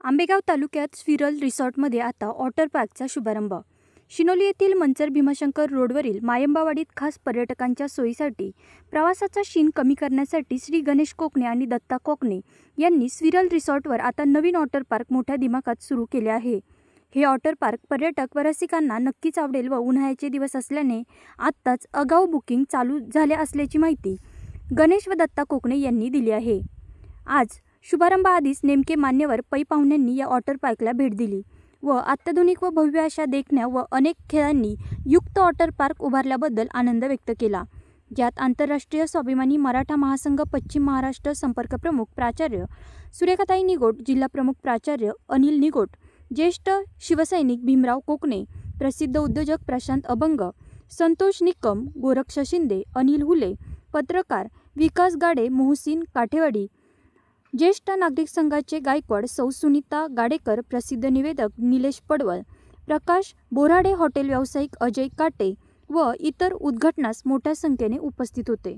आंबेगाव तालुक्यात स्विरल रिसॉर्टमध्ये आता वॉटर पार्कचा शुभारंभ. शिनोली येथील मंचर भीमाशंकर रोडवरील मायंबावाडीत खास पर्यटकांच्या सोयीसाठी प्रवासाचा शीण कमी करण्यासाठी श्री गणेश कोकणे आणि दत्ता कोकणे यांनी स्विरल रिसॉर्टवर आता नवीन वॉटर पार्क मोठ्या दिमाखात सुरू केले आहे. हे वॉटर पार्क पर्यटक व रसिकांना नक्कीच आवडेल व उन्हाळ्याचे दिवस असल्याने आत्ताच आगाऊ बुकिंग चालू झाले असल्याची माहिती गणेश व दत्ता कोकणे यांनी दिली आहे. आज शुभारंभाआधीच नेमके मान्यवर पै पाहुण्यांनी या वॉटर पार्कला भेट दिली व अत्याधुनिक व भव्य अशा देखण्या व अनेक खेळांनी युक्त वॉटर पार्क उभारल्याबद्दल आनंद व्यक्त केला. यात आंतरराष्ट्रीय स्वाभिमानी मराठा महासंघ पश्चिम महाराष्ट्र संपर्क प्रमुख प्राचार्य सुरेखाताई निगोट, जिल्हा प्रमुख प्राचार्य अनिल निगोट, ज्येष्ठ शिवसैनिक भीमराव कोकणे, प्रसिद्ध उद्योजक प्रशांत अभंग, संतोष निकम, गोरक्ष शिंदे, अनिल हुले, पत्रकार विकास गाडे, मोहसिन काठेवाडी, ज्येष्ठ नागरिक संघाचे गायकवाड सौ सुनीता गाडेकर, प्रसिद्ध निवेदक निलेश पडवळ, प्रकाश बोराडे, हॉटेल व्यावसायिक अजय काटे व इतर उद्घाटनास मोठ्या संख्येने उपस्थित होते.